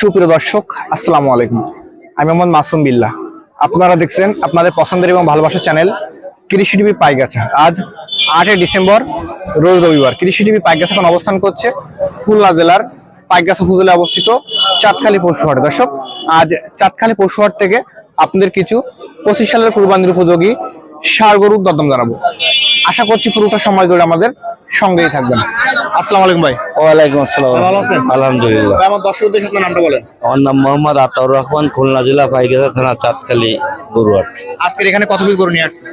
সুপ্রিয় দর্শক, আসসালামু আলাইকুম। আমি মোহাম্মদ মাসুম বিল্লাহ। আপনারা দেখছেন আপনাদের পছন্দের এবং ভালোবাসার চ্যানেল কৃষি টিভি পাইগাছা। আজ 8 ডিসেম্বর, রোজ রবিবার। কৃষি টিভি পাইগাছা এখন অবস্থান করছে খুলনা জেলার পাইগাছা উপজেলায় অবস্থিত চাঁদখালী পশুহাটে। দর্শক, আজ চাঁদখালী পশুহাট থেকে আপনাদের কিছু 25 সালের কুরবানির উপযোগী ষাঁড় গরুর দরদাম জানাবো। আশা করছি পুরোটা সময় ধরে আমাদের সঙ্গেই থাকবেন। আসসালামু আলাইকুম ভাই। ওয়ালাইকুম আসসালাম। ভালো আছেন? আলহামদুলিল্লাহ। ভাই, আমার দর্শকদের সাথে নামটা বলেন। আমার নাম মোহাম্মদ আতাউর রহমান, খুলনা জেলা পাইগাছা থানা চাঁদখালী গরুহাট। আজকের এখানে কত পিস গরু নিয়ে আসছে?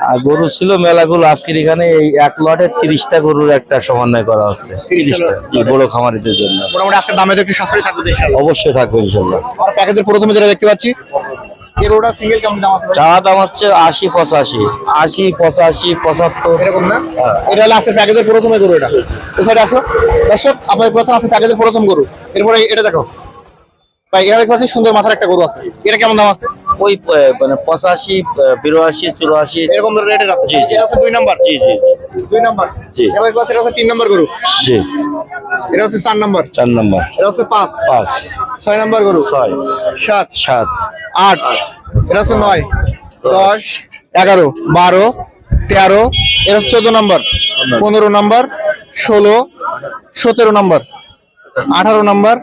আর গরু ছিল মেলাগুলো, আজকের এখানে এই এক লটে 30টা গরুর একটা সমন্বয় করা হচ্ছে। 30টা বড় খামারিদের জন্য। মোটামুটি আজকে দামে তো একটু সাশ্রয় থাকবে ইনশাআল্লাহ। অবশ্যই থাকবে ইনশাল্লাহ। আর প্যাকেজের প্রথমে যেটা দেখতে পাচ্ছি, এই গরুটা সিঙ্গেল কেমন দাম আছে? চাওয়া দাম হচ্ছে 80, 85, 80, 85, 75 এরকম না? এটা হলো আজকের প্যাকেজের প্রথমে গরু। এটা এই সাইডে আসো। দর্শক, আপনাদের কাছে আছে প্যাকেজের প্রথম গরু। এরপরে এটা দেখো ভাই, এটা দেখতে পাচ্ছি সুন্দর মাথার একটা গরু আছে। এটা কেমন দাম আছে? ওই মানে 85, 82, 84 এরকম রেটের আছে। জি, জি। এটা হচ্ছে 2 নাম্বার। জি জি জি 2 নাম্বার। জি। এবার দেখতে পাচ্ছি এটা হচ্ছে 3 নাম্বার গরু। জি। এটা হচ্ছে 4 নাম্বার। 4 নম্বর, এটা হচ্ছে 5 5, 6 নাম্বার গরু। 6, 7 7, 8, এটা হচ্ছে 9 10 11 12 13, এটা হচ্ছে 14 number, 15 number, 16 17 number, 18 number,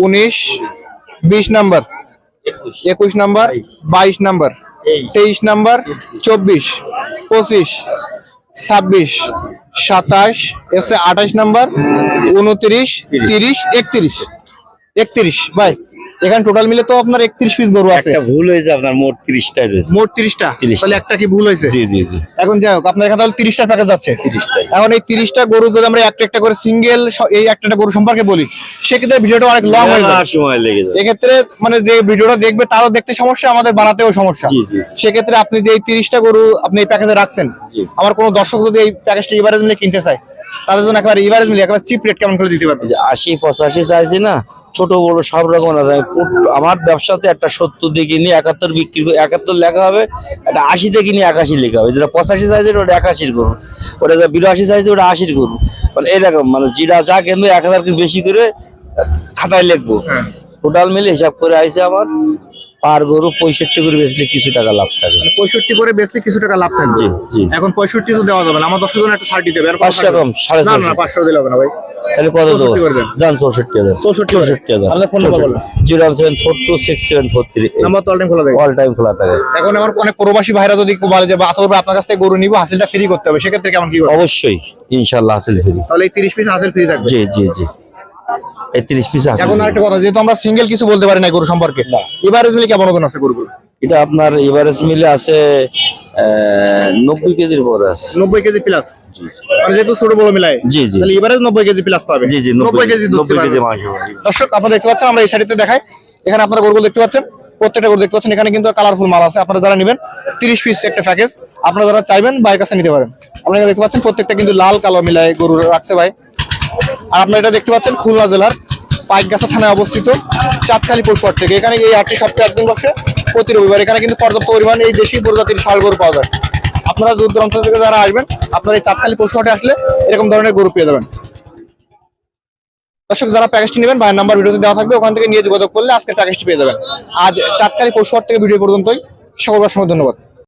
19 20 number, 21 number, 22 number, 23 number, 24 25 26 27, এসে 28 নাম্বার, 29 30 31 ভাই। এখানে টোটাল মিলে তো আপনার 31 পিস গরু আছে। একটা ভুল হয়েছে, আপনার মোট 30টাই রয়েছে। মোট 30টা। 30টা। তাহলে একটা কি ভুল হয়েছে? জি জি জি এখন যাই হোক, আপনার এখানে তাহলে 30টা প্যাকেজ যাচ্ছে। 30টাই। এখন এই 30টা গরু যদি আমরা একটা একটা করে সিঙ্গেল এই একটা গরু সম্পর্কে বলি, সেক্ষেত্রে ভিডিওটা অনেক লং হয়ে যাবে। সময় লেগে যাবে। এক্ষেত্রে মানে যে ভিডিওটা দেখবে তারও দেখতে সমস্যা, আমাদের বানাতেও সমস্যা। জি, জি। সেক্ষেত্রে আপনি যে এই 30টা গরু আপনি এই প্যাকেজে রাখছেন, জি। আমার কোনো দর্শক যদি এই প্যাকেজটা এভারেজ মিলে কিনতে চায়, তাদের জন্য একেবারে এভারেজ মিলে একেবারে চিপ রেট কেমন করে দিতে পারবে? যে 80, 85 চাইছি না, ছোট বড় সব রকম আছে। আমার ব্যবসাতে একটা 70 দিয়ে কিনি, 71 বিক্রি করি, 71 লেখা হবে, একটা 80 দিয়ে কিনি, 81 লেখা হবে। যেটা 85 চাইছে ওটা 81 করুন, ওটা 82 চাইছে ওটা 80 করুন। মানে এরকম, মানে যেটা যা কিন্তু 1000 বেশি করে খাতায় লিখবো। টোটাল মিলে হিসাব করে আইছে আমার পার গরু 65 করে বেচলে কিছু টাকা লাভ থাকে। 65 করে বেশি কিছু টাকা লাভ থাকবে। জি জি। এখন 65 তো দেওয়া যাবে না, আমার 10 জন একটা ছাড় দিতে হবে। 500 কম, 450। না 500 দিলে হবে না ভাই। তাহলে কত দেবো? 64 করে দেন। জান 64,000। 64,000। আপনার ফোন নাম্বার বলেন। 017426743। নাম্বার তো অল টাইম খোলা থাকে। অল টাইম খোলা থাকে। এখন আমার অনেক প্রবাসী ভাইরা যদি বলে যে আসলে আপনার কাছ থেকে গরু নিব, হাসিলটা ফ্রি করতে হবে, সেক্ষেত্রে কেমন কি হবে? অবশ্যই ইনশাআল্লাহ হাসিল ফ্রি। তাহলে এই 30 পিস হাসিল ফ্রি থাকবে। জি জি জি, এই 30 পিস আছে। এখন আরেকটা কথা, যেহেতু আমরা সিঙ্গেল কিছু বলতে পারি না গরু সম্পর্কে, এভারেজ মিলে কেমন ওজন আছে গরুগুলো? এটা আপনার এভারেজ মিলে আছে 90 কেজির পরে আছে। 90 কেজি প্লাস। মানে যেহেতু ছোট বড় মিলায়, জি জি। তাহলে এভারেজ 90 কেজি প্লাস পাবে। জি জি, 90 কেজি দুধ 90 পাবে। কেজি মাংস পাবে। দর্শক, আপনারা দেখতে পাচ্ছেন, আমরা এই সাইডে দেখাই। এখানে আপনারা গরুগুলো দেখতে পাচ্ছেন, প্রত্যেকটা গরু দেখতে পাচ্ছেন। এখানে কিন্তু কালারফুল মাল আছে। আপনারা যারা নেবেন 30 পিস একটা প্যাকেজ, আপনারা যারা চাইবেন ভাইয়ের কাছে নিতে পারেন। আপনারা দেখতে পাচ্ছেন প্রত্যেকটা কিন্তু লাল কালো মিলায় গরু রাখছে ভাই। আর আপনারা এটা দেখতে পাচ্ছেন খুলনা জেলার পাইকগাছা থানায় অবস্থিত চাঁদখালী পশুহাট থেকে। এখানে এই হাটটি সপ্তাহে একদিন বসে, প্রতি রবিবার। এখানে কিন্তু পর্যাপ্ত পরিমাণে এই দেশি প্রজাতির ষাঁড় গরু পাওয়া যায়। আপনারা দূর দূরান্ত থেকে যারা আসবেন, আপনারা এই চাঁদখালী পশুহাটে আসলে এরকম ধরনের গরু পেয়ে যাবেন। দর্শক, যারা প্যাকেজটি নেবেন, ভাইয়ের নাম্বার ভিডিওতে দেওয়া থাকবে, ওখান থেকে নিয়ে যোগাযোগ করলে আজকের প্যাকেজটি পেয়ে যাবেন। আজ চাঁদখালী পশুহাট থেকে ভিডিও পর্যন্তই। সকলকে অসংখ্য ধন্যবাদ।